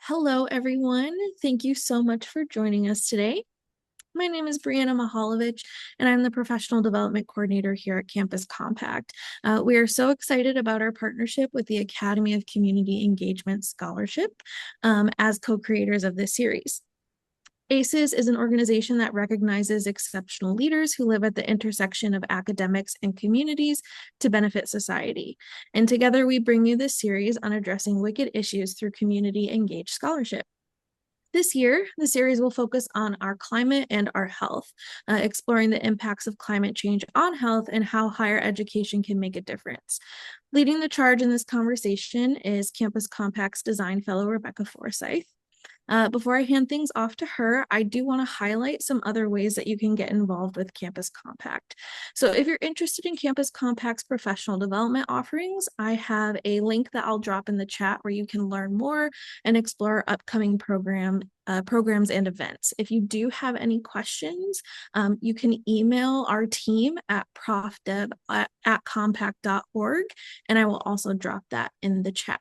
Hello, everyone. Thank you so much for joining us today. My name is Brianna Mihalovich, and I'm the Professional Development Coordinator here at Campus Compact. We are so excited about our partnership with the Academy of Community Engagement Scholarship as co-creators of this series. ACES is an organization that recognizes exceptional leaders who live at the intersection of academics and communities to benefit society. And together we bring you this series on addressing wicked issues through community engaged scholarship. This year, the series will focus on our climate and our health, exploring the impacts of climate change on health and how higher education can make a difference. Leading the charge in this conversation is Campus Compact's Design Fellow, Rebecca Forsythe. Before I hand things off to her, I do want to highlight some other ways that you can get involved with Campus Compact. So if you're interested in Campus Compact's professional development offerings, I have a link that I'll drop in the chat where you can learn more and explore upcoming programs and events. If you do have any questions, you can email our team at profdev@compact.org, and I will also drop that in the chat.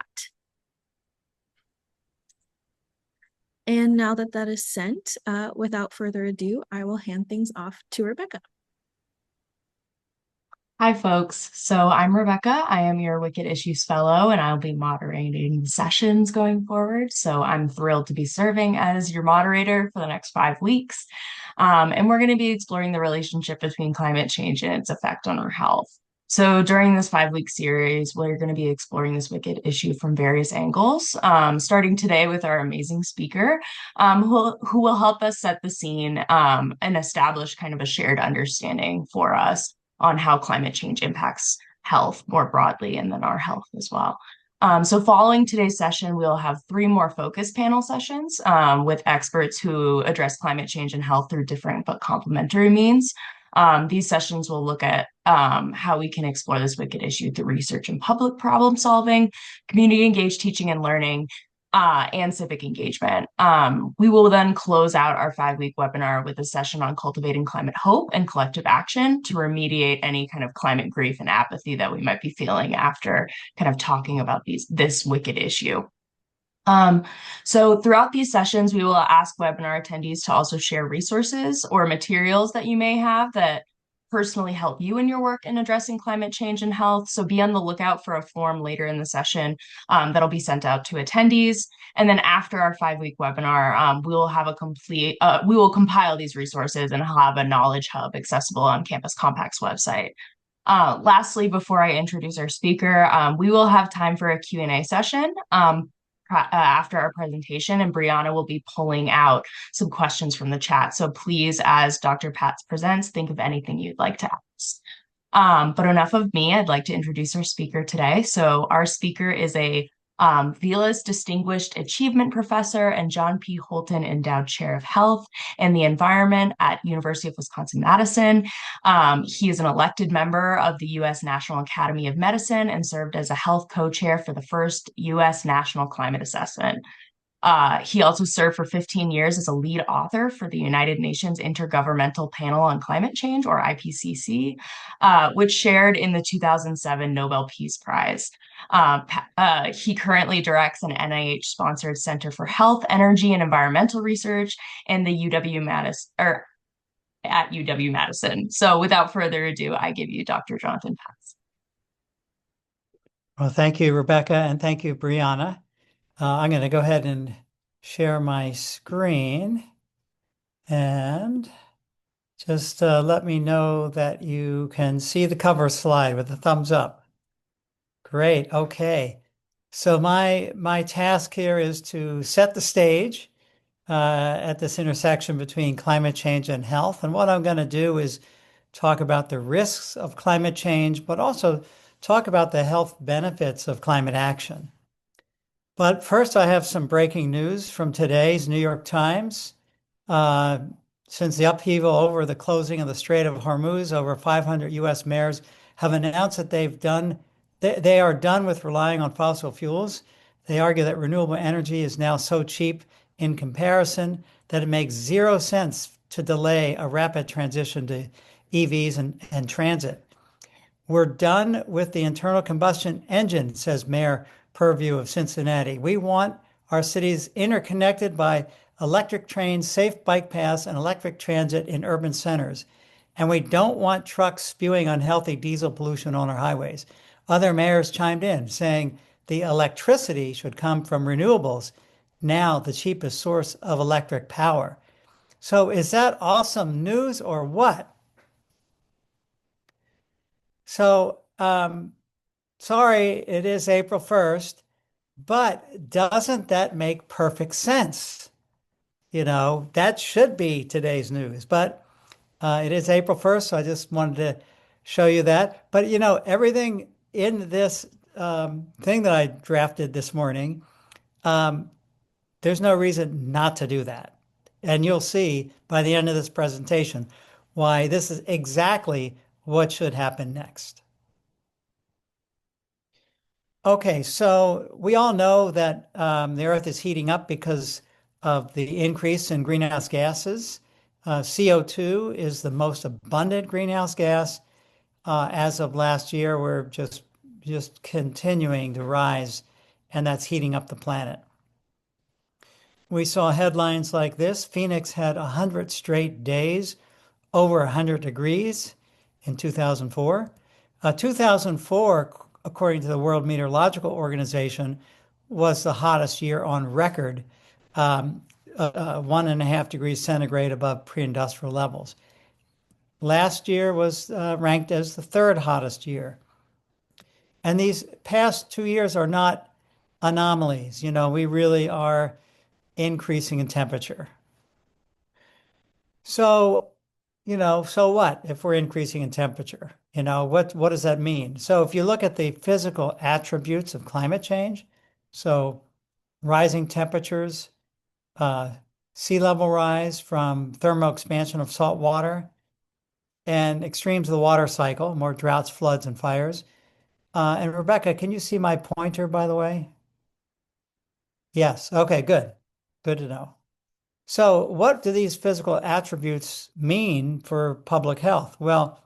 And now that that is sent, without further ado, I will hand things off to Rebecca. Hi, folks. So I'm Rebecca. I am your Wicked Issues Fellow, and I'll be moderating the sessions going forward. So I'm thrilled to be serving as your moderator for the next 5 weeks. And we're going to be exploring the relationship between climate change and its effect on our health. So during this 5-week series, we're going to be exploring this wicked issue from various angles, starting today with our amazing speaker, who will help us set the scene and establish kind of a shared understanding for us on how climate change impacts health more broadly and then our health as well. So following today's session, we'll have 3 more focus panel sessions with experts who address climate change and health through different but complementary means. These sessions will look at how we can explore this wicked issue through research and public problem solving, community engaged teaching and learning, and civic engagement. We will then close out our 5-week webinar with a session on cultivating climate hope and collective action to remediate any kind of climate grief and apathy that we might be feeling after kind of talking about this wicked issue. So throughout these sessions, we will ask webinar attendees to also share resources or materials that you may have that personally help you in your work in addressing climate change and health. So be on the lookout for a form later in the session that'll be sent out to attendees. And then after our 5-week webinar, we will compile these resources and have a knowledge hub accessible on Campus Compact's website. Lastly, before I introduce our speaker, we will have time for a Q&A session after our presentation, and Brianna will be pulling out some questions from the chat. So please, as Dr. Patz presents, think of anything you'd like to ask. But enough of me. I'd like to introduce our speaker today. So our speaker is a Vilas Distinguished Achievement Professor and John P. Holton Endowed Chair of Health and the Environment at University of Wisconsin-Madison. He is an elected member of the U.S. National Academy of Medicine and served as a health co-chair for the first U.S. National Climate Assessment. He also served for 15 years as a lead author for the United Nations Intergovernmental Panel on Climate Change, or IPCC, which shared in the 2007 Nobel Peace Prize. He currently directs an NIH-sponsored Center for Health, Energy, and Environmental Research in the at UW-Madison. So without further ado, I give you Dr. Jonathan Patz. Well, thank you, Rebecca, and thank you, Brianna. I'm going to go ahead and share my screen and just let me know that you can see the cover slide with a thumbs up. Great. Okay. So my task here is to set the stage at this intersection between climate change and health. And what I'm going to do is talk about the risks of climate change, but also talk about the health benefits of climate action. But first, I have some breaking news from today's New York Times. Since the upheaval over the closing of the Strait of Hormuz, over 500 U.S. mayors have announced that they are done with relying on fossil fuels. They argue that renewable energy is now so cheap in comparison that it makes 0 sense to delay a rapid transition to EVs and transit. We're done with the internal combustion engine, says Mayor Purview of Cincinnati. We want Our city is interconnected by electric trains, safe bike paths, and electric transit in urban centers. And we don't want trucks spewing unhealthy diesel pollution on our highways. Other mayors chimed in saying the electricity should come from renewables, now the cheapest source of electric power. So is that awesome news or what? So, sorry, it is April 1st, but doesn't that make perfect sense? That should be today's news, but it is April 1st, so I just wanted to show you that. But everything in this thing that I drafted this morning, um, there's no reason not to do that. And you'll see by the end of this presentation why this is exactly what should happen next. Okay, so we all know that the Earth is heating up because of the increase in greenhouse gases. CO2 is the most abundant greenhouse gas. As of last year, we're just continuing to rise, and that's heating up the planet. We saw headlines like this. Phoenix had 100 straight days over 100 degrees in 2004. 2004, according to the World Meteorological Organization, was the hottest year on record, 1.5 degrees centigrade above pre-industrial levels. Last year was ranked as the third hottest year. And these past 2 years are not anomalies. We really are increasing in temperature. So, so what if we're increasing in temperature? What does that mean? So if you look at the physical attributes of climate change, so rising temperatures, sea level rise from thermal expansion of salt water, and extremes of the water cycle, more droughts, floods, and fires. And Rebecca, can you see my pointer, by the way? Yes. Okay, good. Good to know. So what do these physical attributes mean for public health? Well,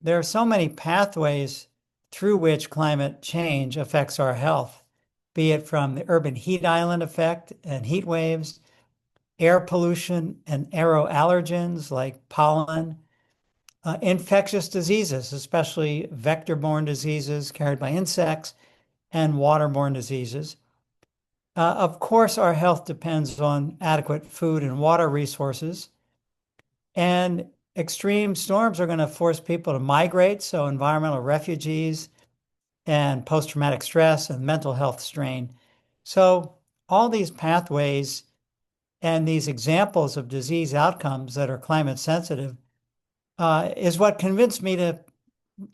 there are so many pathways through which climate change affects our health, be it from the urban heat island effect and heat waves, air pollution and aeroallergens like pollen, infectious diseases, especially vector-borne diseases carried by insects, and waterborne diseases. Of course, our health depends on adequate food and water resources. And extreme storms are going to force people to migrate, so environmental refugees and post-traumatic stress and mental health strain. So all these pathways and these examples of disease outcomes that are climate sensitive is what convinced me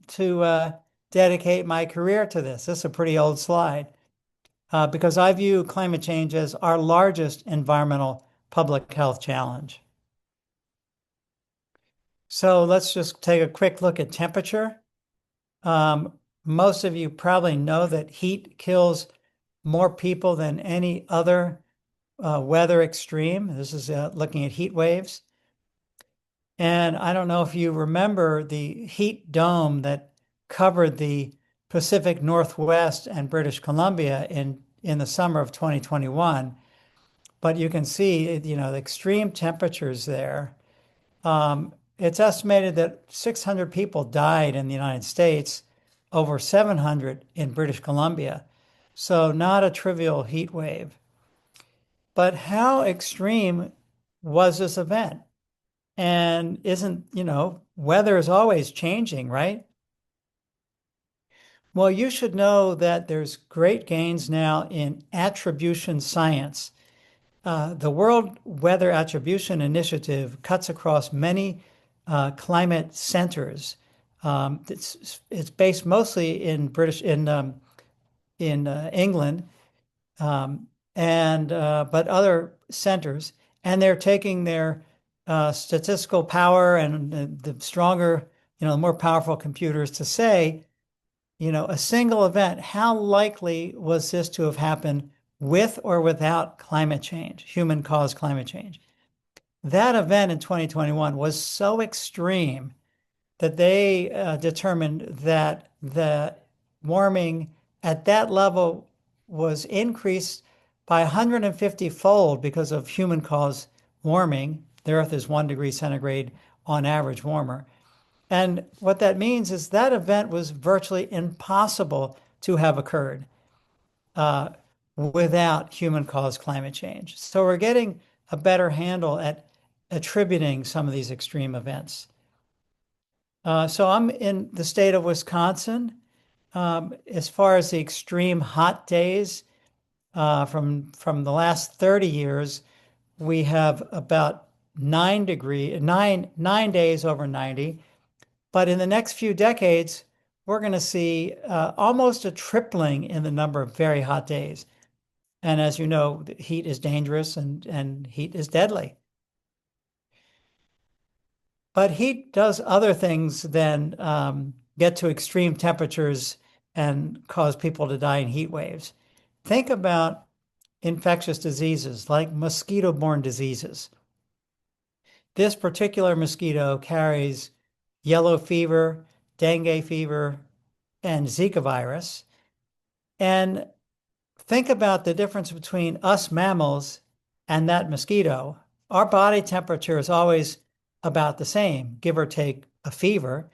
to dedicate my career to this. This is a pretty old slide because I view climate change as our largest environmental public health challenge. So let's just take a quick look at temperature. Most of you probably know that heat kills more people than any other weather extreme. This is looking at heat waves. And I don't know if you remember the heat dome that covered the Pacific Northwest and British Columbia in the summer of 2021. But you can see, the extreme temperatures there. It's estimated that 600 people died in the United States, over 700 in British Columbia. So not a trivial heat wave. But how extreme was this event? And isn't, weather is always changing, right? Well, you should know that there's great gains now in attribution science. The World Weather Attribution Initiative cuts across many climate centers. It's based mostly in England, but other centers, and they're taking their statistical power and the stronger, the more powerful computers to say, a single event, how likely was this to have happened with or without climate change, human-caused climate change? That event in 2021 was so extreme that they determined that the warming at that level was increased by 150-fold because of human-caused warming. The Earth is 1 degree centigrade on average warmer. And what that means is that event was virtually impossible to have occurred without human-caused climate change. So we're getting a better handle at attributing some of these extreme events. So I'm in the state of Wisconsin. As far as the extreme hot days, from the last 30 years, we have about 9 days over 90. But in the next few decades, we're going to see almost a tripling in the number of very hot days. And as you know, heat is dangerous and heat is deadly. But heat does other things than get to extreme temperatures and cause people to die in heat waves. Think about infectious diseases like mosquito-borne diseases. This particular mosquito carries yellow fever, dengue fever, and Zika virus. And think about the difference between us mammals and that mosquito. Our body temperature is always about the same, give or take a fever.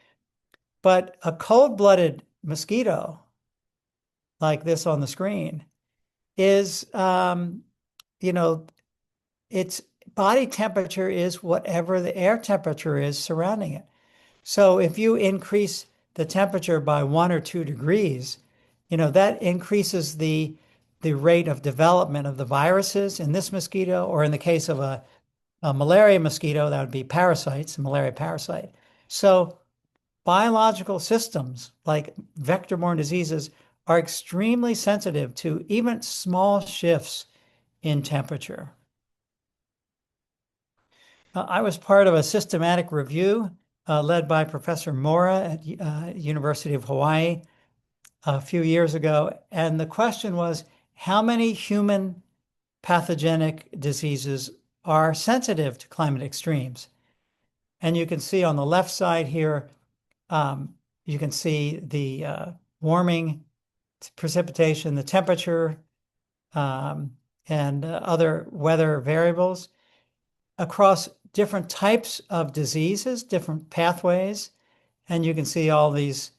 But a cold-blooded mosquito, like this on the screen, is, its body temperature is whatever the air temperature is surrounding it. So if you increase the temperature by 1 or 2 degrees, that increases the rate of development of the viruses in this mosquito, or in the case of a malaria mosquito, that would be parasites, a malaria parasite. So biological systems like vector-borne diseases are extremely sensitive to even small shifts in temperature. I was part of a systematic review led by Professor Mora at University of Hawaii a few years ago. And the question was, how many human pathogenic diseases are sensitive to climate extremes? And you can see on the left side here, you can see the warming, precipitation, the temperature, and other weather variables across different types of diseases, different pathways, and you can see all these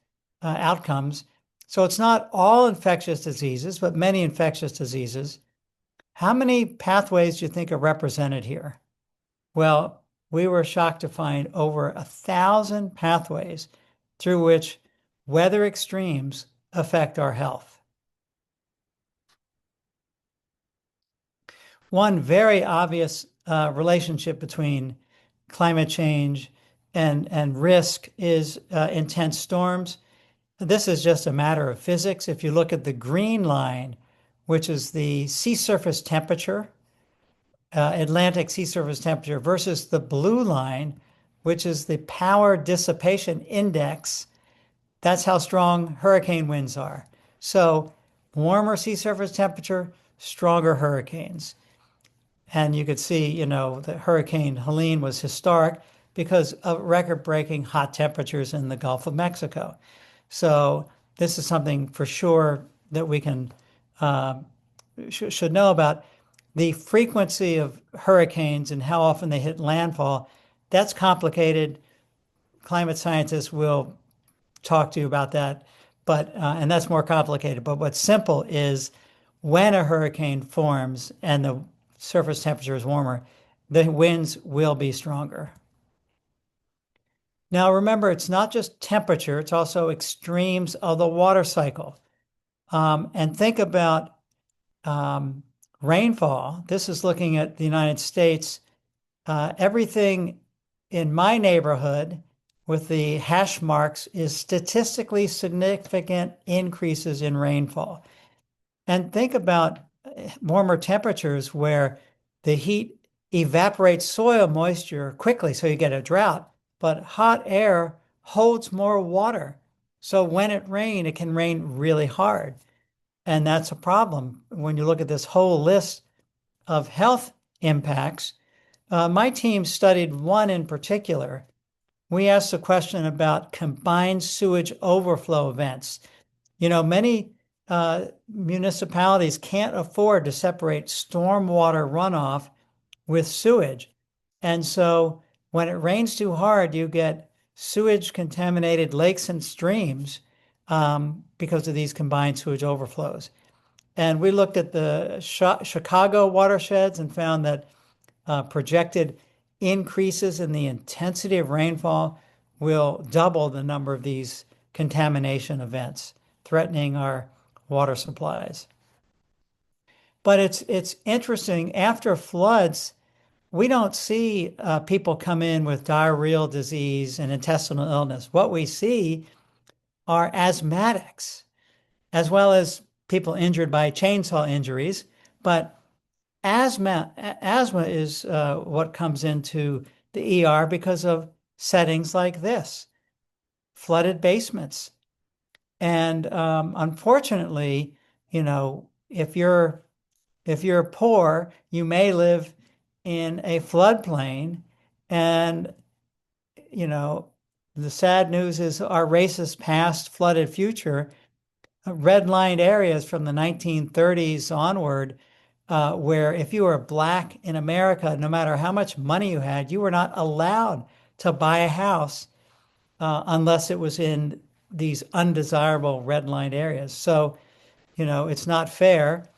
outcomes. So it's not all infectious diseases, but many infectious diseases. How many pathways do you think are represented here? Well, we were shocked to find over 1,000 pathways through which weather extremes affect our health. One very obvious relationship between climate change and risk is intense storms. This is just a matter of physics. If you look at the green line, which is the sea surface temperature, Atlantic sea surface temperature, versus the blue line, which is the power dissipation index, that's how strong hurricane winds are. So warmer sea surface temperature, stronger hurricanes. And you could see, that Hurricane Helene was historic because of record-breaking hot temperatures in the Gulf of Mexico. So this is something for sure that we can should know about. The frequency of hurricanes and how often they hit landfall, that's complicated. Climate scientists will talk to you about that, but and that's more complicated. But what's simple is when a hurricane forms and the surface temperature is warmer, the winds will be stronger. Now, remember, it's not just temperature, it's also extremes of the water cycle. And think about rainfall. This is looking at the United States. Everything in my neighborhood with the hash marks is statistically significant increases in rainfall. And think about warmer temperatures where the heat evaporates soil moisture quickly, so you get a drought, but hot air holds more water. So when it rains, it can rain really hard. And that's a problem. When you look at this whole list of health impacts, my team studied one in particular. We asked a question about combined sewage overflow events. Many municipalities can't afford to separate stormwater runoff with sewage. And so when it rains too hard, you get sewage contaminated lakes and streams because of these combined sewage overflows. And we looked at the Chicago watersheds and found that projected increases in the intensity of rainfall will double the number of these contamination events, threatening our water supplies. But it's interesting, after floods, we don't see people come in with diarrheal disease and intestinal illness. What we see are asthmatics, as well as people injured by chainsaw injuries. But asthma is what comes into the ER because of settings like this, flooded basements. And unfortunately, you know, if you're poor, you may live in a floodplain. And, you know, the sad news is our racist past, flooded future, redlined areas from the 1930s onward, where if you were black in America, no matter how much money you had, you were not allowed to buy a house unless it was in these undesirable redlined areas. So, you know, it's not fair.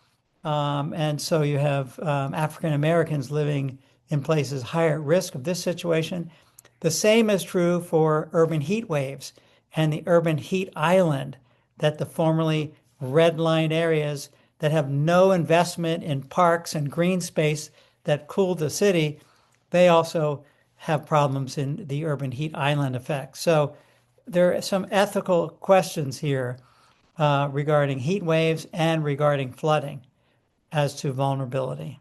And so you have African Americans living in places higher at risk of this situation. The same is true for urban heat waves and the urban heat island, that the formerly redlined areas that have no investment in parks and green space that cool the city, they also have problems in the urban heat island effect. So there are some ethical questions here regarding heat waves and regarding flooding as to vulnerability.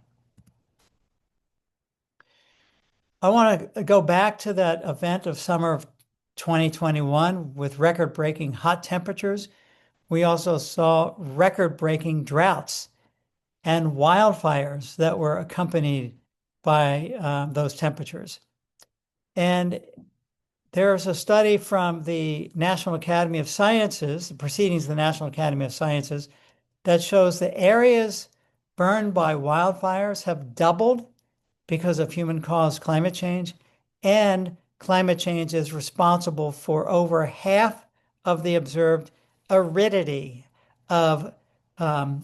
I want to go back to that event of summer of 2021 with record-breaking hot temperatures. We also saw record-breaking droughts and wildfires that were accompanied by those temperatures. And there's a study from the National Academy of Sciences, the proceedings of the National Academy of Sciences, that shows the areas burned by wildfires have doubled because of human-caused climate change, and climate change is responsible for over half of the observed aridity of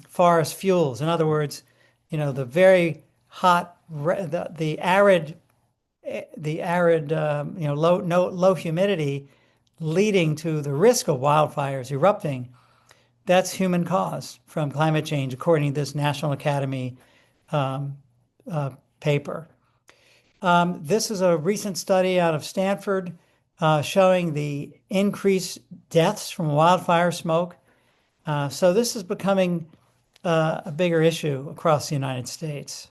forest fuels. In other words, you know, the very hot, the arid, you know, low humidity leading to the risk of wildfires erupting. That's human cause from climate change, according to this National Academy paper. This is a recent study out of Stanford showing the increased deaths from wildfire smoke. So this is becoming a bigger issue across the United States.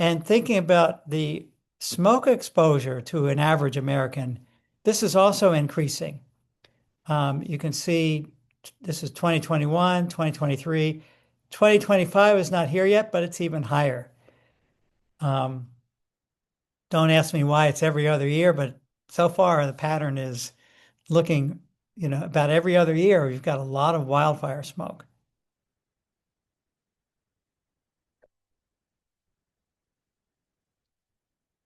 And thinking about the smoke exposure to an average American, this is also increasing. You can see this is 2021, 2023. 2025 is not here yet, but it's even higher. Don't ask me why it's every other year, but so far the pattern is looking, you know, about every other year, we've got a lot of wildfire smoke.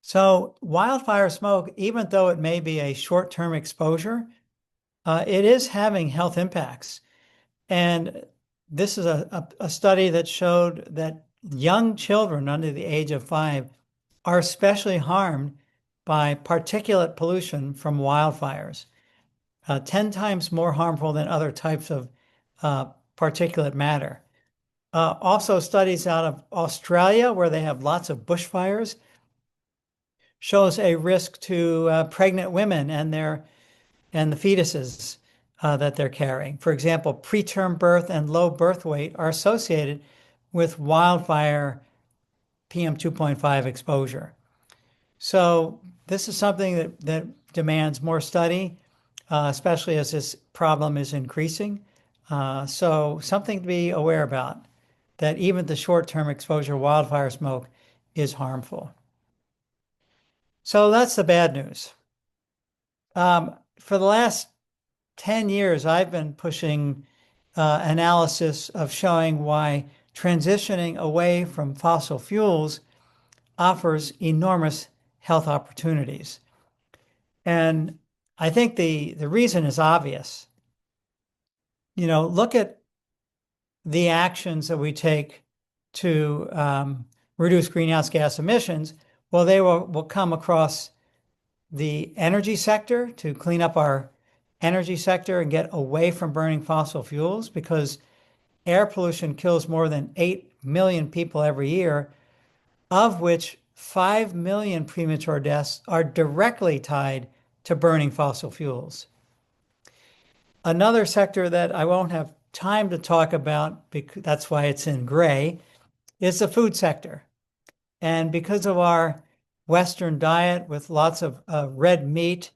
So wildfire smoke, even though it may be a short-term exposure, it is having health impacts. And this is a study that showed that young children under the age of 5 are especially harmed by particulate pollution from wildfires, 10 times more harmful than other types of particulate matter. Also, studies out of Australia, where they have lots of bushfires, shows a risk to pregnant women and the fetuses that they're carrying. For example, preterm birth and low birth weight are associated with wildfire PM 2.5 exposure. So this is something that demands more study, especially as this problem is increasing. So something to be aware about, that even the short-term exposure to wildfire smoke is harmful. So that's the bad news. For the last 10 years, I've been pushing analysis of showing why transitioning away from fossil fuels offers enormous health opportunities. And I think the reason is obvious. Look at the actions that we take to reduce greenhouse gas emissions. Well, they will come across the energy sector to clean up our energy sector and get away from burning fossil fuels, because air pollution kills more than 8 million people every year, of which 5 million premature deaths are directly tied to burning fossil fuels. Another sector that I won't have time to talk about, because that's why it's in gray, is the food sector. And because of our Western diet with lots of red meat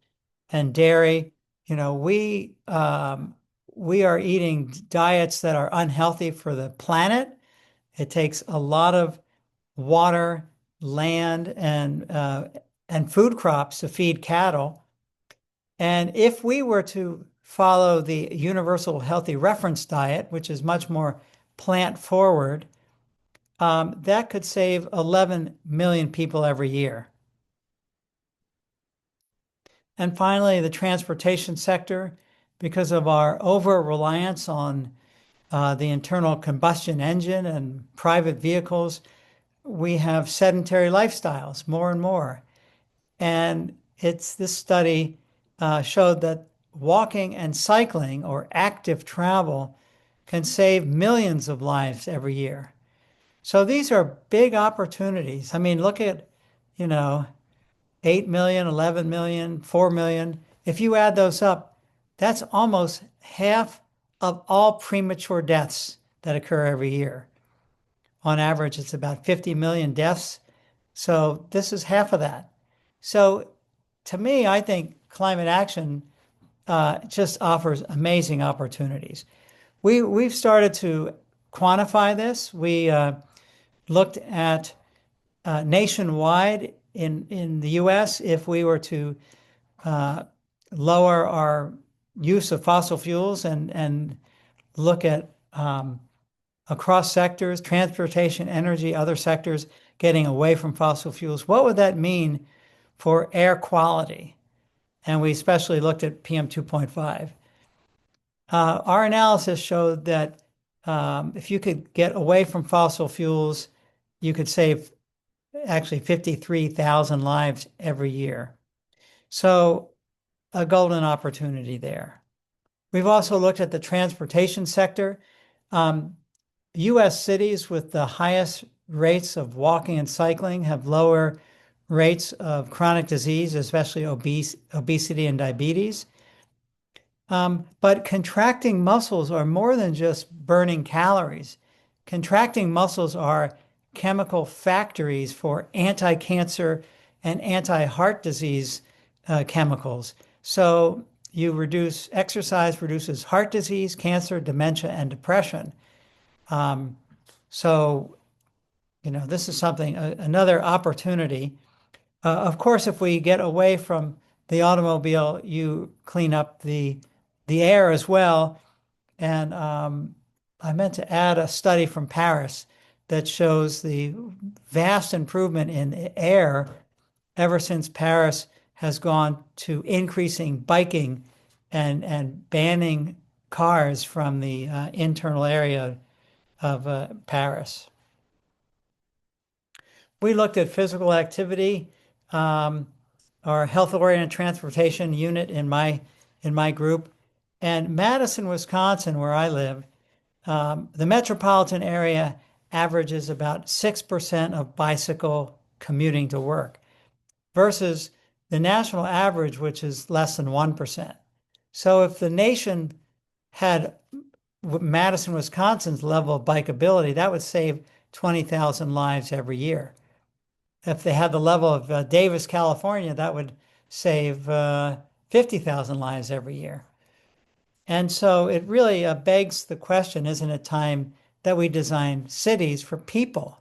and dairy, we are eating diets that are unhealthy for the planet. It takes a lot of water, land, and food crops to feed cattle. And if we were to follow the Universal Healthy Reference Diet, which is much more plant forward, that could save 11 million people every year. And finally, the transportation sector, because of our over-reliance on the internal combustion engine and private vehicles, we have sedentary lifestyles more and more. And this study showed that walking and cycling, or active travel, can save millions of lives every year. So these are big opportunities. I mean, look at, 8 million, 11 million, 4 million. If you add those up, that's almost half of all premature deaths that occur every year. On average, it's about 50 million deaths. So this is half of that. So to me, I think climate action just offers amazing opportunities. We've started to quantify this. We looked at nationwide in the US, if we were to lower our use of fossil fuels and look at across sectors, transportation, energy, other sectors, getting away from fossil fuels, what would that mean for air quality? And we especially looked at PM 2.5. Our analysis showed that if you could get away from fossil fuels, you could save actually 53,000 lives every year. So a golden opportunity there. We've also looked at the transportation sector. U.S. cities with the highest rates of walking and cycling have lower rates of chronic disease, especially obesity and diabetes. But contracting muscles are more than just burning calories. Contracting muscles are chemical factories for anti-cancer and anti-heart disease chemicals. So exercise reduces heart disease, cancer, dementia, and depression. So, this is another opportunity. Of course, if we get away from the automobile, you clean up the air as well. And I meant to add a study from Paris that shows the vast improvement in air ever since Paris has gone to increasing biking and banning cars from the internal area of Paris. We looked at physical activity. Our health-oriented transportation unit in my group, and Madison, Wisconsin, where I live, the metropolitan area averages about 6% of bicycle commuting to work versus the national average, which is less than 1%. So if the nation had Madison, Wisconsin's level of bikeability, that would save 20,000 lives every year. If they had the level of Davis, California, that would save 50,000 lives every year. And so it really begs the question, isn't it time that we design cities for people,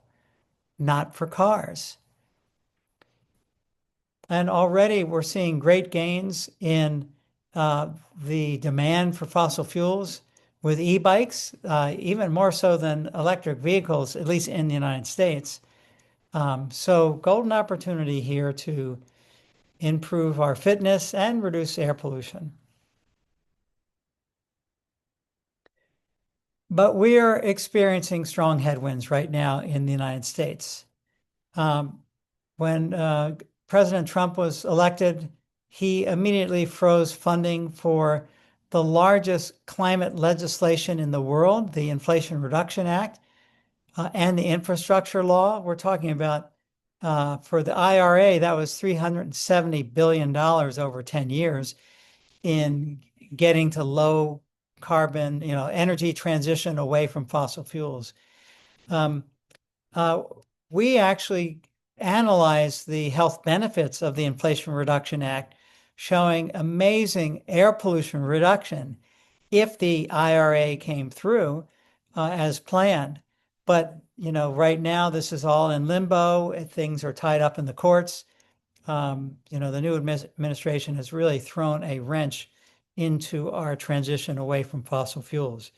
not for cars? And already we're seeing great gains in the demand for fossil fuels. with e-bikes, even more so than electric vehicles, at least in the United States. So golden opportunity here to improve our fitness and reduce air pollution. But we are experiencing strong headwinds right now in the United States. When President Trump was elected, he immediately froze funding for the largest climate legislation in the world, the Inflation Reduction Act, and the infrastructure law. We're talking about for the IRA, that was $370 billion over 10 years in getting to low carbon, energy transition away from fossil fuels. Um, uh, we actually analyzed the health benefits of the Inflation Reduction Act, showing amazing air pollution reduction if the IRA came through as planned. But, right now this is all in limbo. Things are tied up in the courts. The new administration has really thrown a wrench into our transition away from fossil fuels.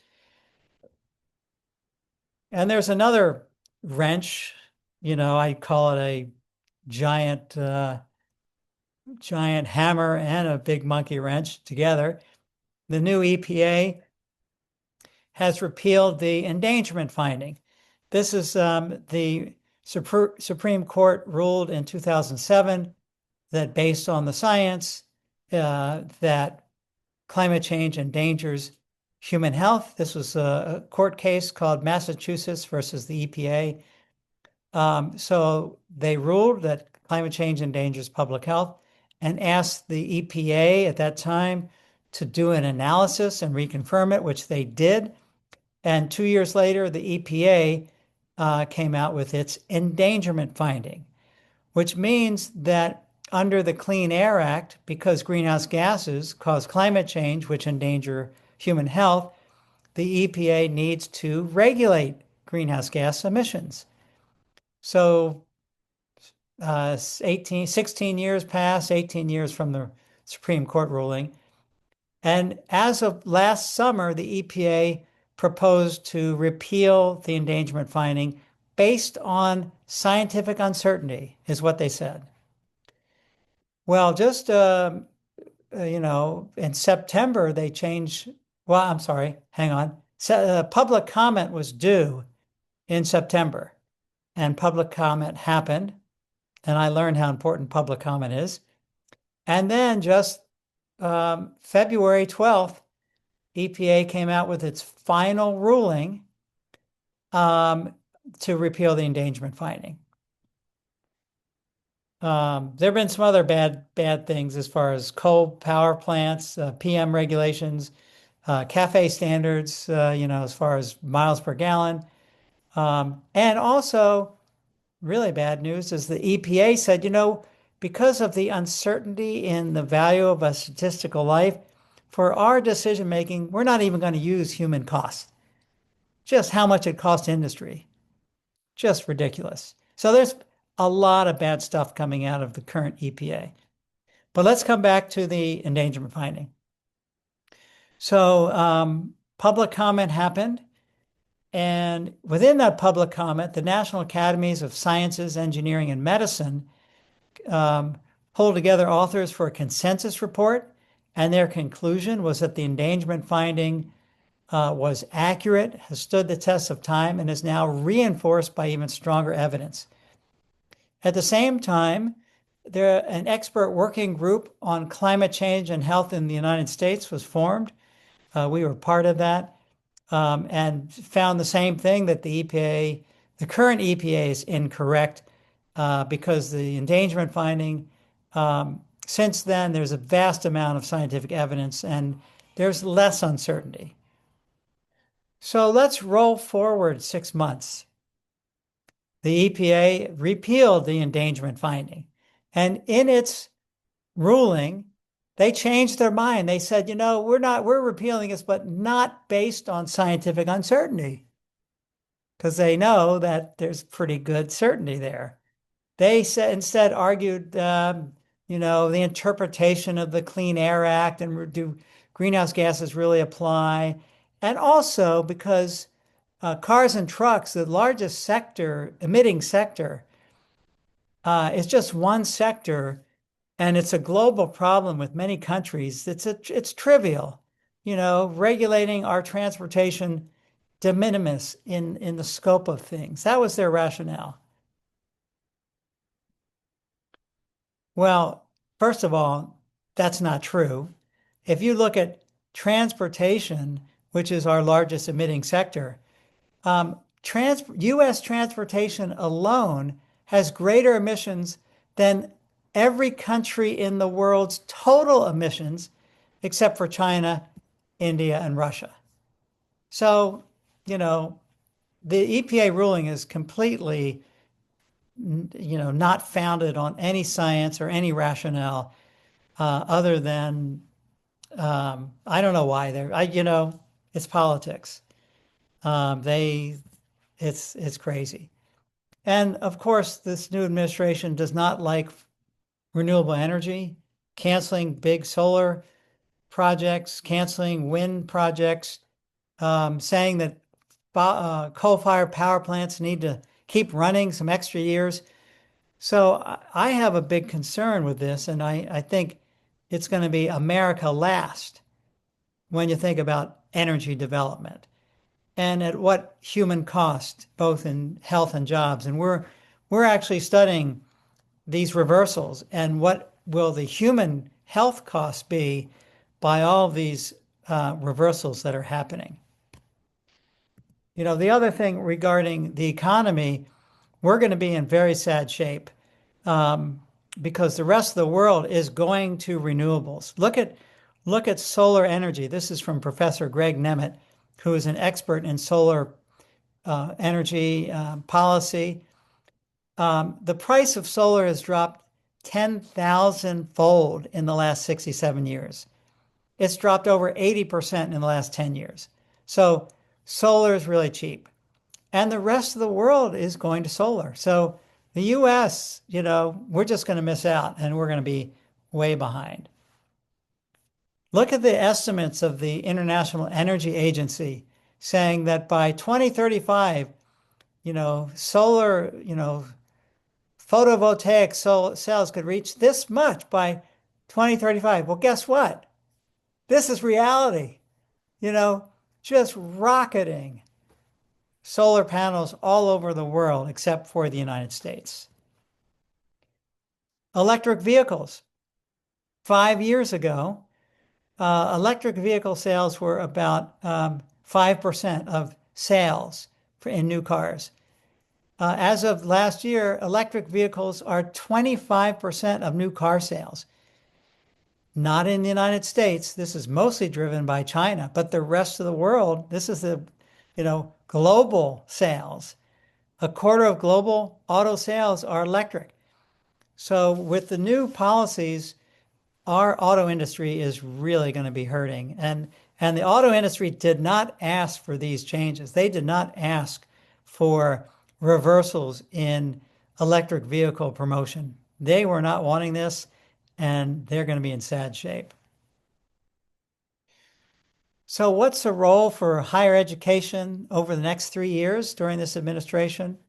And there's another wrench, I call it a giant, giant hammer and a big monkey wrench together. The new EPA has repealed the endangerment finding. This is the Supreme Court ruled in 2007 that based on the science, that climate change endangers human health. This was a court case called Massachusetts versus the EPA. So they ruled that climate change endangers public health and asked the EPA at that time to do an analysis and reconfirm it, which they did. And 2 years later, the EPA came out with its endangerment finding, which means that under the Clean Air Act, because greenhouse gases cause climate change, which endanger human health, the EPA needs to regulate greenhouse gas emissions. So 16 years passed, 18 years from the Supreme Court ruling. And as of last summer, the EPA proposed to repeal the endangerment finding based on scientific uncertainty, is what they said. Well, just, in September, they changed. Well, I'm sorry, hang on. Public comment was due in September, and public comment happened. And I learned how important public comment is. And then just February 12th, EPA came out with its final ruling to repeal the endangerment finding. There have been some other bad things as far as coal power plants, PM regulations, CAFE standards, as far as miles per gallon. And also, really bad news is the EPA said, because of the uncertainty in the value of a statistical life, for our decision making, we're not even going to use human costs. Just how much it costs industry. Just ridiculous. So there's a lot of bad stuff coming out of the current EPA. But let's come back to the endangerment finding. So public comment happened. And within that public comment, the National Academies of Sciences, Engineering, and Medicine pulled together authors for a consensus report. And their conclusion was that the endangerment finding was accurate, has stood the test of time, and is now reinforced by even stronger evidence. At the same time, an expert working group on climate change and health in the United States was formed. We were part of that and found the same thing, that the current EPA is incorrect because the endangerment finding, since then, there's a vast amount of scientific evidence and there's less uncertainty. So let's roll forward 6 months. The EPA repealed the endangerment finding. And in its ruling, they changed their mind. They said, we're repealing this, but not based on scientific uncertainty. Because they know that there's pretty good certainty there. They instead argued, the interpretation of the Clean Air Act and do greenhouse gases really apply? And also because cars and trucks, the largest sector, emitting sector, is just one sector, and it's a global problem with many countries. It's trivial, regulating our transportation de minimis in the scope of things. That was their rationale. Well, first of all, that's not true. If you look at transportation, which is our largest emitting sector, U.S. transportation alone has greater emissions than every country in the world's total emissions, except for China, India, and Russia. So, the EPA ruling is completely, not founded on any science or any rationale other than I don't know why it's politics. They it's crazy. And of course, this new administration does not like renewable energy, canceling big solar projects, canceling wind projects, saying that coal-fired power plants need to keep running some extra years. So I have a big concern with this, and I think it's going to be America last when you think about energy development and at what human cost, both in health and jobs. And we're actually studying these reversals and what will the human health cost be by all of these reversals that are happening. The other thing regarding the economy, we're going to be in very sad shape um, because the rest of the world is going to renewables. Look at solar energy. This is from Professor Greg Nemeth, who is an expert in solar energy policy. The price of solar has dropped 10,000 fold in the last 67 years. It's dropped over 80% in the last 10 years. So solar is really cheap. And the rest of the world is going to solar. So the US, we're just going to miss out and we're going to be way behind. Look at the estimates of the International Energy Agency saying that by 2035, solar, photovoltaic cells could reach this much by 2035. Well, guess what? This is reality, just rocketing solar panels all over the world except for the United States. Electric vehicles. 5 years ago, electric vehicle sales were about 5% of sales in new cars. As of last year, electric vehicles are 25% of new car sales. Not in the United States. This is mostly driven by China, but the rest of the world, this is the, global sales. A quarter of global auto sales are electric. So with the new policies, our auto industry is really going to be hurting. And the auto industry did not ask for these changes. They did not ask for reversals in electric vehicle promotion. They were not wanting this, and they're going to be in sad shape. So what's the role for higher education over the next 3 years during this administration?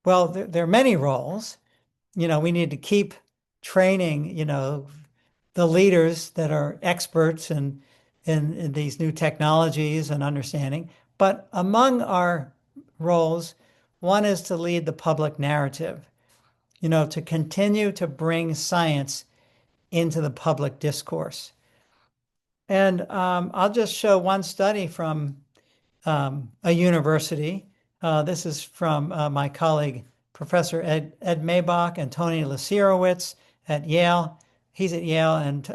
Well, there are many roles. We need to keep training, the leaders that are experts in these new technologies and understanding. But among our roles, one is to lead the public narrative, to continue to bring science into the public discourse. And I'll just show one study from a university. This is from my colleague, Professor Ed Maybach and Tony Lasierowitz at Yale. He's at Yale, and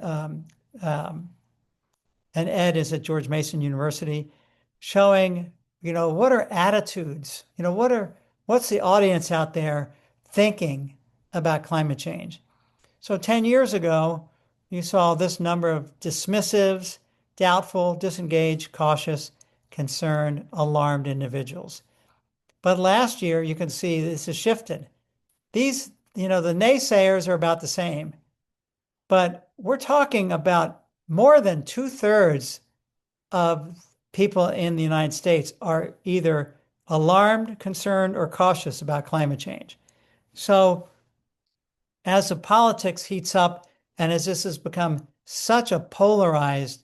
Ed is at George Mason University, showing, what are attitudes? What's the audience out there thinking about climate change? So 10 years ago, you saw this number of dismissives, doubtful, disengaged, cautious, concerned, alarmed individuals. But last year, you can see this has shifted. These, the naysayers are about the same, but we're talking about more than 2/3 of people in the United States are either alarmed, concerned, or cautious about climate change. So as the politics heats up and as this has become such a polarized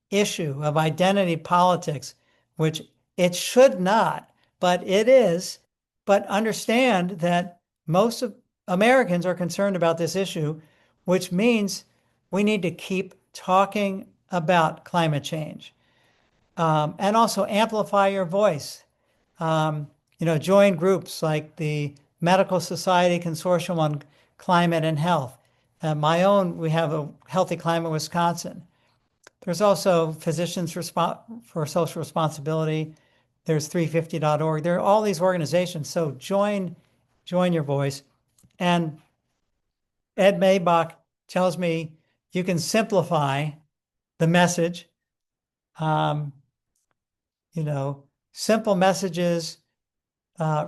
issue of identity politics, which it should not, but it is, but understand that most of Americans are concerned about this issue, which means we need to keep talking about climate change, and also amplify your voice. Um, join groups like the Medical Society Consortium on Climate and Health. My own, we have a Healthy Climate Wisconsin. There's also Physicians for Social Responsibility. There's 350.org. There are all these organizations. So join your voice. And Ed Maybach tells me you can simplify the message. Um, simple messages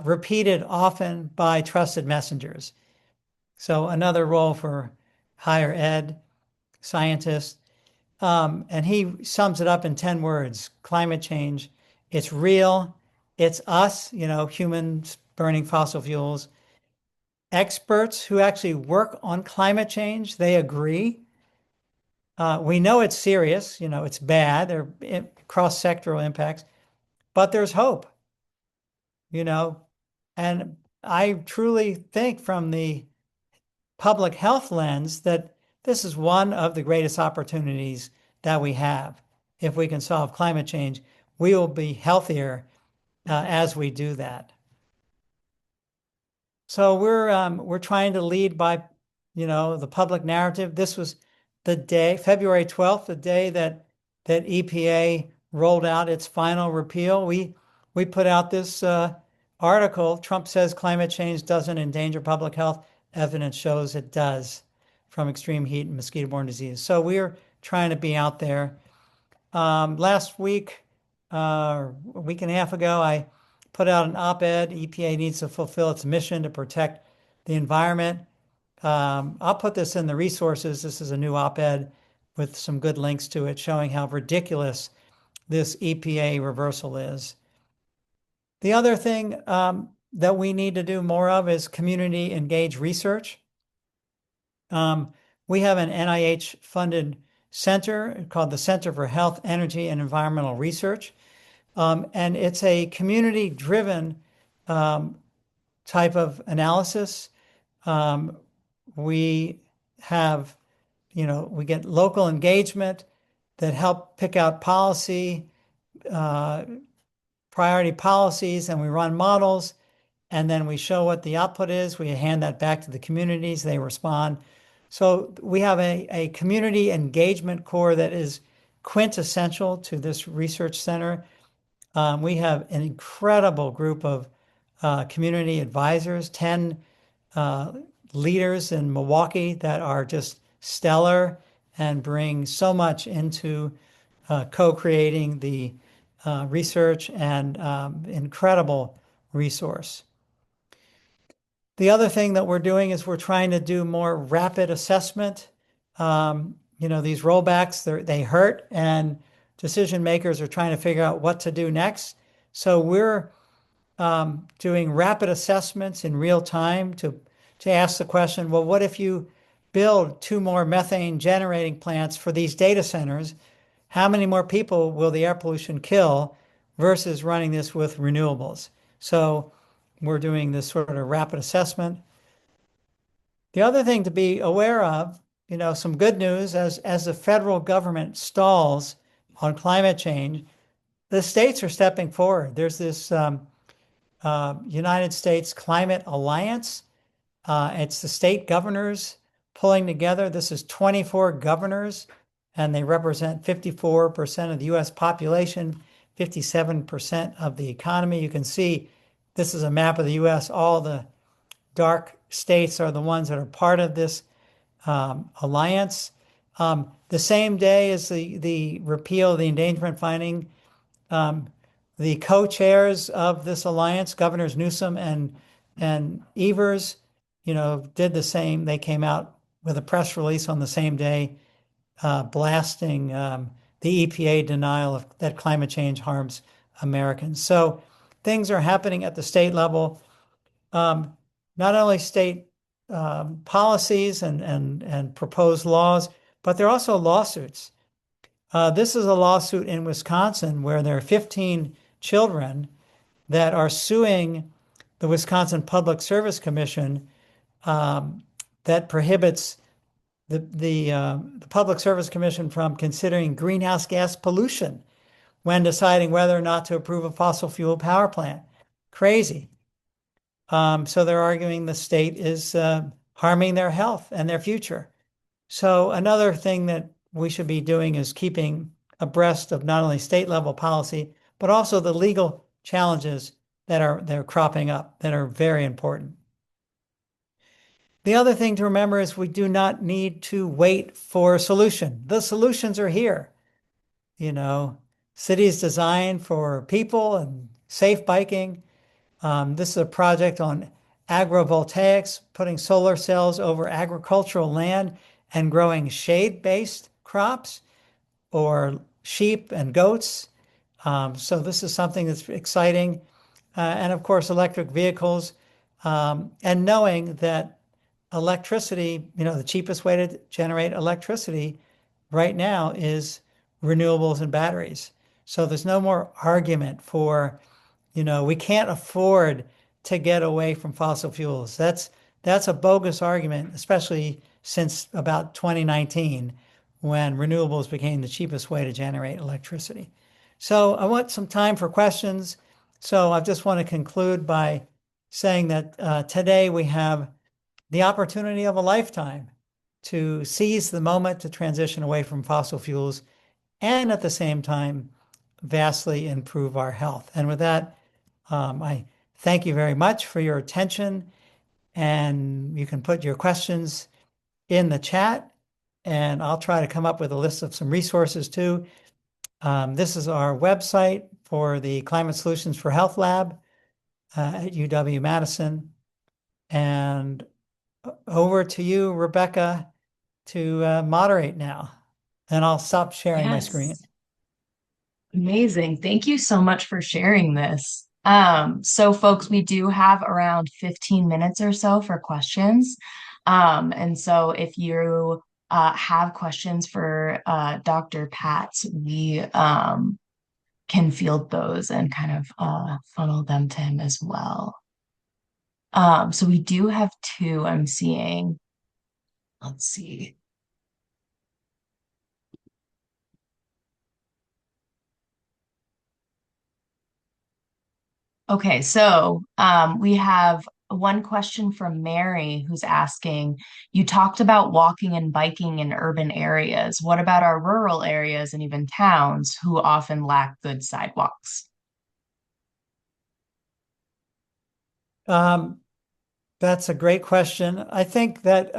repeated often by trusted messengers. So another role for higher ed scientists. And he sums it up in 10 words. Climate change, it's real, it's us, humans burning fossil fuels. Experts who actually work on climate change, they agree. We know it's serious, it's bad, there are cross-sectoral impacts, but there's hope, and I truly think from the public health lens that this is one of the greatest opportunities that we have. If we can solve climate change, we will be healthier as we do that. So we're trying to lead by, the public narrative. This was the day, February 12th, the day that EPA rolled out its final repeal. We put out this article. Trump says climate change doesn't endanger public health. Evidence shows it does, from extreme heat and mosquito-borne disease. So we're trying to be out there. Last week, a week and a half ago, I put out an op-ed. EPA needs to fulfill its mission to protect the environment. I'll put this in the resources. This is a new op-ed with some good links to it showing how ridiculous this EPA reversal is. The other thing that we need to do more of is community engaged research. We have an NIH-funded center called the Center for Health, Energy, and Environmental Research. And it's a community-driven type of analysis. We have, we get local engagement that help pick out policy, priority policies, and we run models, and then we show what the output is. We hand that back to the communities, they respond. So we have a community engagement core that is quintessential to this research center. We have an incredible group of community advisors, 10 leaders in Milwaukee that are just stellar and bring so much into co-creating the research and incredible resource. The other thing that we're doing is we're trying to do more rapid assessment. These rollbacks, they hurt, and decision makers are trying to figure out what to do next. So we're doing rapid assessments in real time to ask the question, well, what if you build 2 more methane generating plants for these data centers? How many more people will the air pollution kill versus running this with renewables? So we're doing this sort of rapid assessment. The other thing to be aware of, some good news, as the federal government stalls on climate change, the states are stepping forward. There's this United States Climate Alliance. It's the state governors pulling together. This is 24 governors, and they represent 54% of the U.S. population, 57% of the economy. You can see this is a map of the U.S. All the dark states are the ones that are part of this alliance. The same day as the repeal of the endangerment finding, the co-chairs of this alliance, Governors Newsom and Evers, did the same. They came out with a press release on the same day, blasting the EPA denial of that climate change harms Americans. So things are happening at the state level. Not only state policies and proposed laws, but there are also lawsuits. This is a lawsuit in Wisconsin where there are 15 children that are suing the Wisconsin Public Service Commission that prohibits the Public Service Commission from considering greenhouse gas pollution when deciding whether or not to approve a fossil fuel power plant. Crazy. So they're arguing the state is harming their health and their future. So another thing that we should be doing is keeping abreast of not only state level policy, but also the legal challenges they're cropping up that are very important. The other thing to remember is we do not need to wait for a solution. The solutions are here. You know, cities designed for people and safe biking. This is a project on agrovoltaics, putting solar cells over agricultural land and growing shade-based crops or sheep and goats. So this is something that's exciting. And of course, electric vehicles, and knowing that electricity, the cheapest way to generate electricity right now is renewables and batteries. So there's no more argument for, we can't afford to get away from fossil fuels. That's a bogus argument, especially since about 2019 when renewables became the cheapest way to generate electricity. So I want some time for questions. So I just want to conclude by saying that today we have the opportunity of a lifetime to seize the moment to transition away from fossil fuels and at the same time vastly improve our health. And with that, I thank you very much for your attention, and you can put your questions in the chat, and I'll try to come up with a list of some resources too. This is our website for the Climate Solutions for Health Lab at UW-Madison. And over to you, Rebecca, to moderate now. And I'll stop sharing my screen. Amazing. Thank you so much for sharing this. So folks, we do have around 15 minutes or so for questions. And so if you have questions for Dr. Patz, we can field those and kind of funnel them to him as well. So we do have two I'm seeing. Let's see. Okay, so we have one question from Mary who's asking, you talked about walking and biking in urban areas. What about our rural areas and even towns who often lack good sidewalks? That's a great question. I think that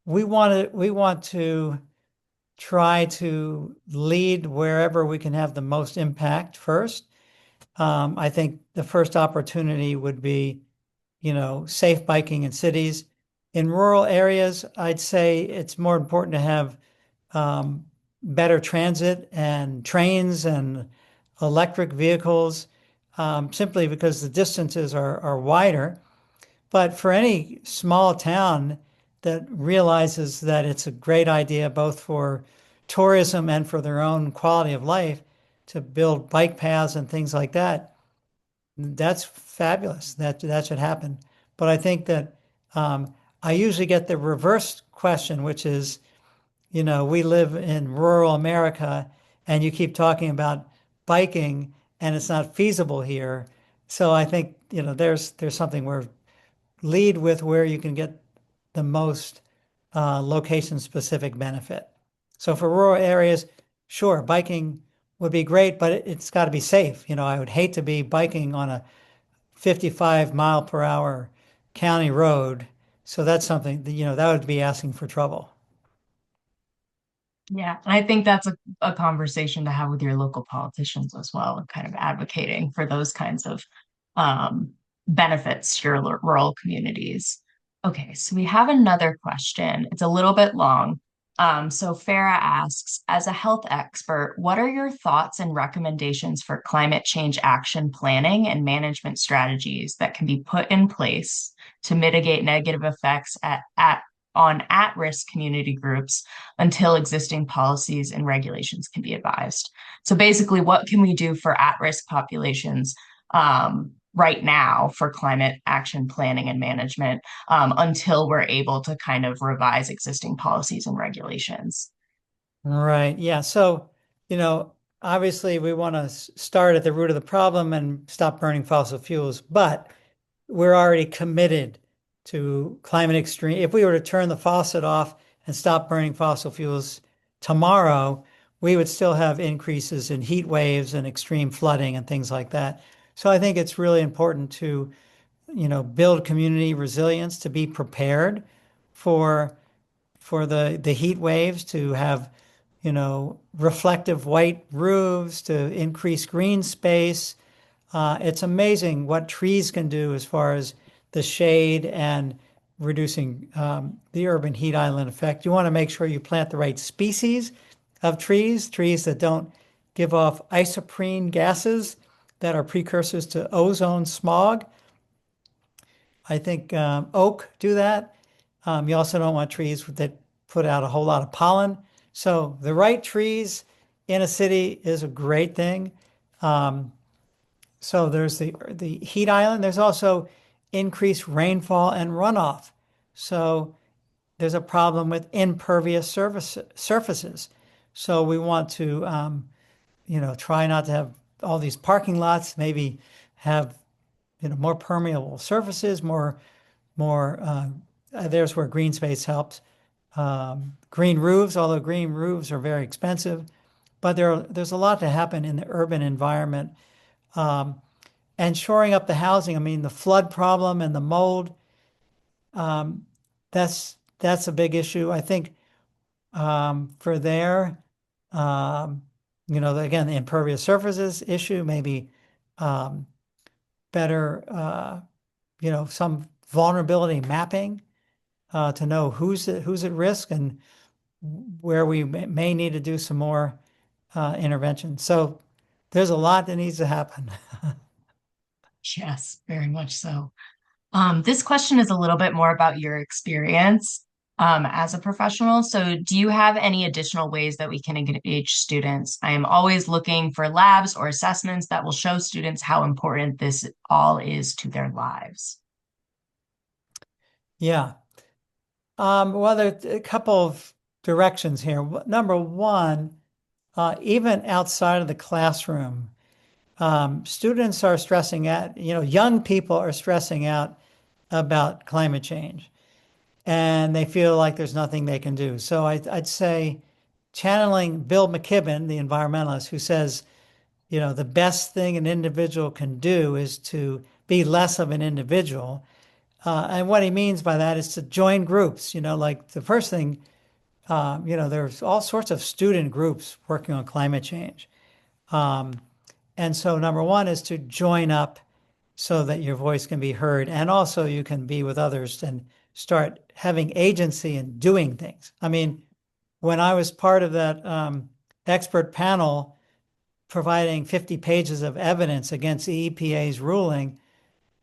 we want to try to lead wherever we can have the most impact first. I think the first opportunity would be, safe biking in cities. In rural areas, I'd say it's more important to have better transit and trains and electric vehicles, simply because the distances are wider. But for any small town that realizes that it's a great idea both for tourism and for their own quality of life to build bike paths and things like that, that's fabulous. That should happen. But I think that I usually get the reverse question, which is, we live in rural America and you keep talking about biking and it's not feasible here. So I think, there's something where lead with where you can get the most location-specific benefit. So for rural areas, sure, biking would be great, but it's got to be safe. I would hate to be biking on a 55 mile per hour county road. So that's something that, that would be asking for trouble. Yeah, and I think that's a conversation to have with your local politicians as well, and kind of advocating for those kinds of benefits to your rural communities. Okay, so we have another question. It's a little bit long. So Farah asks, as a health expert, what are your thoughts and recommendations for climate change action planning and management strategies that can be put in place to mitigate negative effects on at-risk community groups until existing policies and regulations can be advised? So basically, what can we do for at-risk populations right now for climate action planning and management until we're able to kind of revise existing policies and regulations? Right. Yeah. So, obviously we want to start at the root of the problem and stop burning fossil fuels, but we're already committed to climate extreme. If we were to turn the faucet off and stop burning fossil fuels tomorrow, we would still have increases in heat waves and extreme flooding and things like that. So I think it's really important to, build community resilience, to be prepared for the heat waves, to have, reflective white roofs, to increase green space. It's amazing what trees can do as far as the shade and reducing the urban heat island effect. You want to make sure you plant the right species of trees that don't give off isoprene gases that are precursors to ozone smog. I think oak do that. You also don't want trees that put out a whole lot of pollen. So the right trees in a city is a great thing. Um, so there's the heat island. There's also increased rainfall and runoff. So there's a problem with impervious surfaces. So we want to, try not to have all these parking lots. Maybe have more permeable surfaces, more. There's where green space helps. Green roofs, although green roofs are very expensive, but there's a lot to happen in the urban environment. Um, and shoring up the housing. I mean, the flood problem and the mold, um, that's a big issue. I think for there, um, again, the impervious surfaces issue, maybe um, better, some vulnerability mapping to know who's at risk and where we may need to do some more intervention. So there's a lot that needs to happen. Yes, very much so. This question is a little bit more about your experience as a professional. So, do you have any additional ways that we can engage students? I am always looking for labs or assessments that will show students how important this all is to their lives. Yeah. Well, there's a couple of directions here. Number one, even outside of the classroom, students are stressing out, young people are stressing out about climate change and they feel like there's nothing they can do. So I'd say channeling Bill McKibben, the environmentalist, who says, the best thing an individual can do is to be less of an individual. And what he means by that is to join groups, like the first thing, there's all sorts of student groups working on climate change. Um, and so number one is to join up so that your voice can be heard. And also you can be with others and start having agency and doing things. I mean, when I was part of that expert panel providing 50 pages of evidence against the EPA's ruling,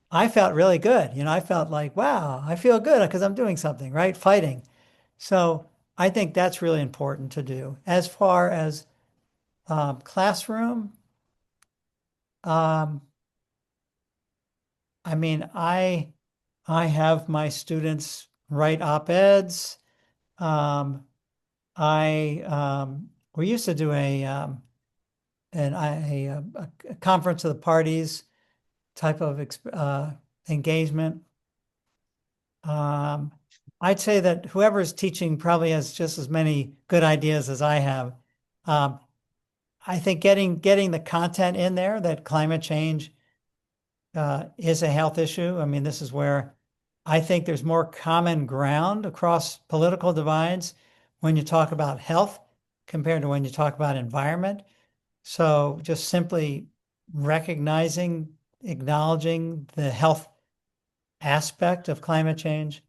I felt really good. I felt like, wow, I feel good because I'm doing something, right? Fighting. So I think that's really important to do. As far as classroom, um, I mean, I have my students write op-eds. Um, I we used to do a conference of the parties type of engagement. Um, I'd say that whoever is teaching probably has just as many good ideas as I have. Um, I think getting the content in there that climate change is a health issue. I mean, this is where I think there's more common ground across political divides when you talk about health compared to when you talk about environment. So just simply recognizing, acknowledging the health aspect of climate change.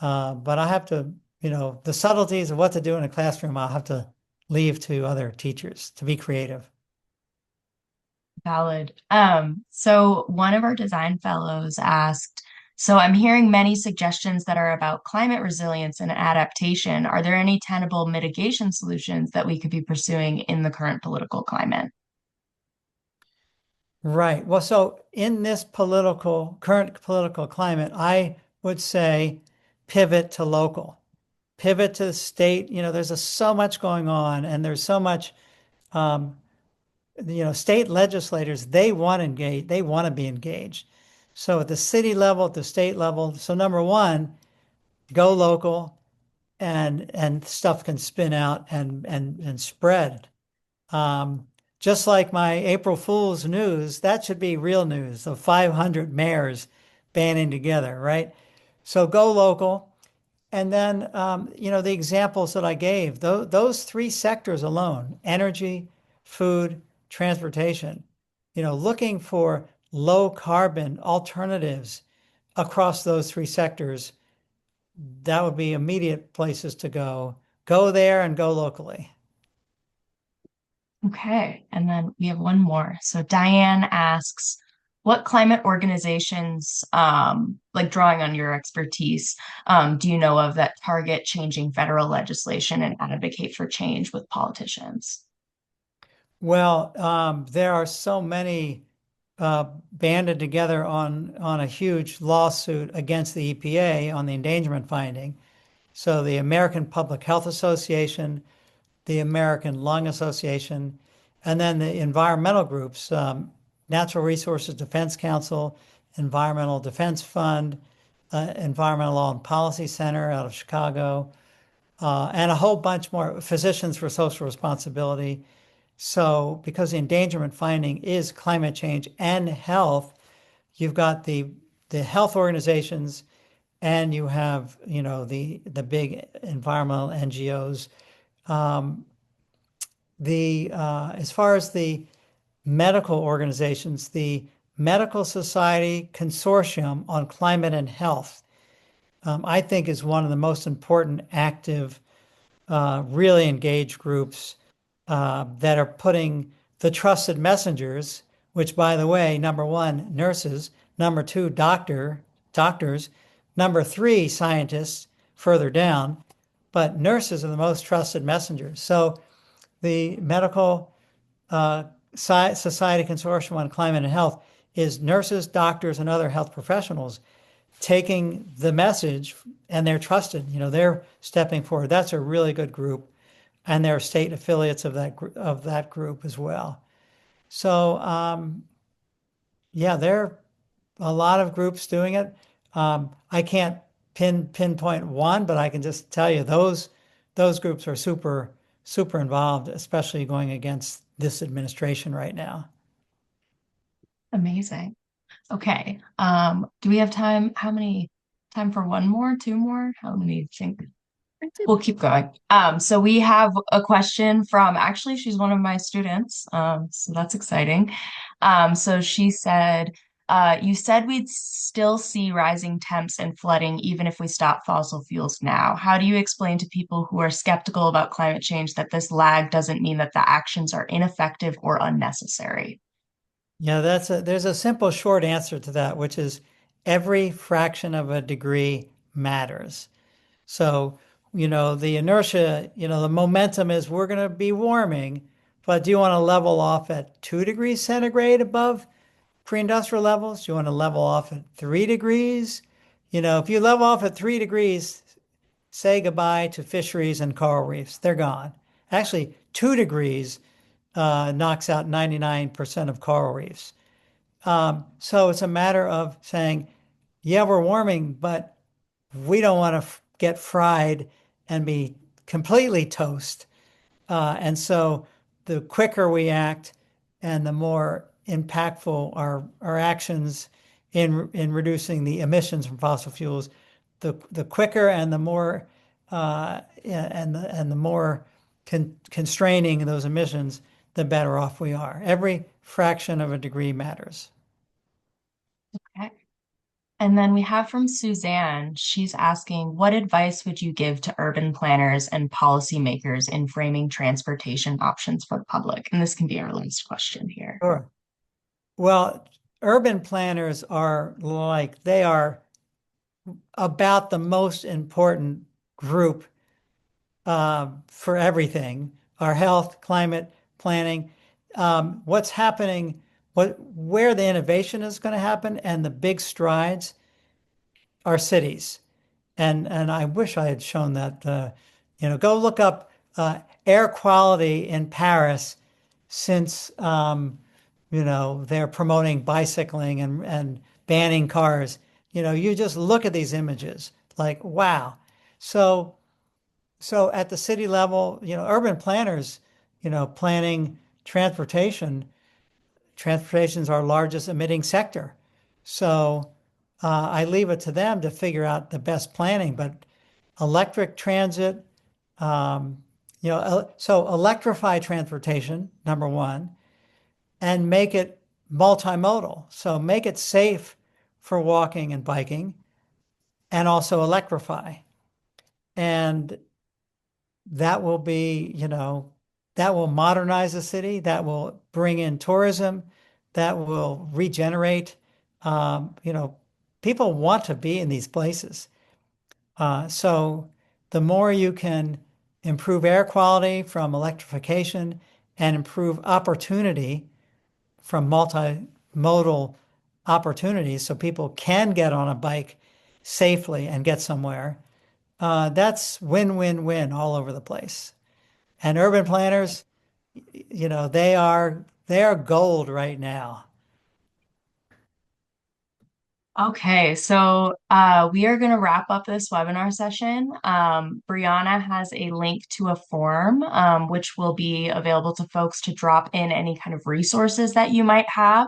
But I have to, the subtleties of what to do in a classroom, I'll have to leave to other teachers to be creative. Valid. So one of our design fellows asked, so I'm hearing many suggestions that are about climate resilience and adaptation. Are there any tenable mitigation solutions that we could be pursuing in the current political climate? Right. Well, so in this current political climate, I would say pivot to local, pivot to the state. There's so much going on, and there's so much, um, state legislators, they want to be engaged. So at the city level, at the state level, so number one, go local and stuff can spin out and spread. Um, just like my April Fool's news, that should be real news of 500 mayors banding together, right? So go local. And then, the examples that I gave, those three sectors alone, energy, food, transportation, looking for low carbon alternatives across those three sectors, that would be immediate places to go. Go there and go locally. Okay, and then we have one more. So Diane asks, what climate organizations, like drawing on your expertise, do you know of that target changing federal legislation and advocate for change with politicians? Well, there are so many banded together on a huge lawsuit against the EPA on the endangerment finding. So the American Public Health Association, the American Lung Association, and then the environmental groups, Natural Resources Defense Council, Environmental Defense Fund, Environmental Law and Policy Center out of Chicago, and a whole bunch more, Physicians for Social Responsibility. So, because the endangerment finding is climate change and health, you've got the health organizations, and you have the big environmental NGOs. Um, the As far as the medical organizations, the Medical Society Consortium on Climate and Health, I think is one of the most important, active, really engaged groups that are putting the trusted messengers, which, by the way, number one, nurses, number two, doctors, number three, scientists, further down, but nurses are the most trusted messengers. So the Medical Society Consortium on Climate and Health is nurses, doctors, and other health professionals taking the message, and they're trusted. They're stepping forward. That's a really good group, and there are state affiliates of that group as well. So yeah, there are a lot of groups doing it. I can't pinpoint one, but I can just tell you those groups are super involved, especially going against this administration right now. Amazing. Okay. Do we have time? Time for one more, two more? How many do you think? We'll keep going. So we have a question from, actually, she's one of my students. So that's exciting. So she said, you said we'd still see rising temps and flooding even if we stop fossil fuels now. How do you explain to people who are skeptical about climate change that this lag doesn't mean that the actions are ineffective or unnecessary? Yeah, there's a simple short answer to that, which is every fraction of a degree matters. So, the inertia, the momentum is we're going to be warming, but do you want to level off at 2 degrees centigrade above pre-industrial levels? Do you want to level off at 3 degrees? If you level off at 3 degrees, say goodbye to fisheries and coral reefs. They're gone. Actually, 2 degrees knocks out 99% of coral reefs. So it's a matter of saying, yeah, we're warming, but we don't want to get fried and be completely toast. And so the quicker we act and the more impactful our actions in reducing the emissions from fossil fuels, the quicker and the more and the more constraining those emissions, the better off we are. Every fraction of a degree matters. Okay. And then we have from Suzanne, she's asking, what advice would you give to urban planners and policymakers in framing transportation options for the public? And this can be our last question here. Sure. Well, urban planners are they are about the most important group for everything, our health, climate planning, what's happening, where the innovation is going to happen, and the big strides are cities. And I wish I had shown that. Go look up air quality in Paris since they're promoting bicycling and banning cars. You just look at these images like, wow. So at the city level, urban planners, planning transportation, transportation is our largest emitting sector. So I leave it to them to figure out the best planning, but electric transit, so electrify transportation, number one, and make it multimodal. So make it safe for walking and biking and also electrify. And that will be, that will modernize the city, that will bring in tourism, that will regenerate. Um, you know, People want to be in these places. So the more you can improve air quality from electrification and improve opportunity from multimodal opportunities so people can get on a bike safely and get somewhere, that's win-win-win all over the place. And urban planners, they are gold right now. Okay, so we are going to wrap up this webinar session. Brianna has a link to a form, which will be available to folks to drop in any kind of resources that you might have.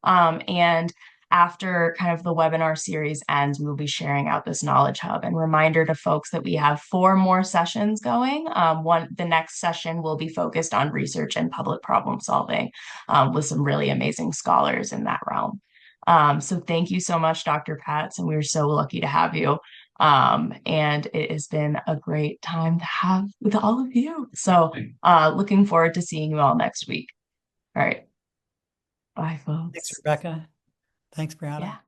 And after kind of the webinar series ends, we will be sharing out this Knowledge Hub. And reminder to folks that we have 4 more sessions going. The next session will be focused on research and public problem solving with some really amazing scholars in that realm. So thank you so much, Dr. Patz, and we're so lucky to have you. And it has been a great time to have with all of you. So looking forward to seeing you all next week. All right. Bye, Thanks, folks. Rebecca. Thanks, Yeah. Brianna.